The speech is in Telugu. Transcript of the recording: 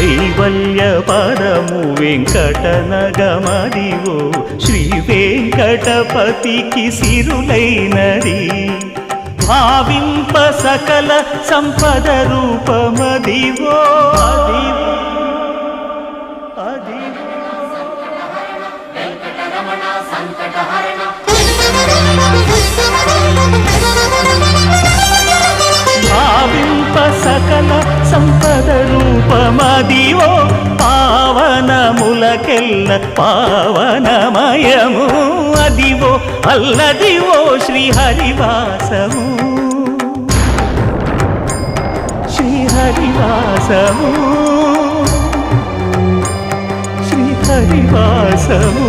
కైవల్య పదము వెంకటనగమదివో శ్రీ వెంకటపతికి సిరులైనది భావింప సకల సంపద రూపమదివో భావింప సకల సంపద రూపమదివో పావనములకెల్ల పావనమయము అదివో అల్లదివో శ్రీహరివాసము శ్రీహరివాసము శ్రీహరివాసము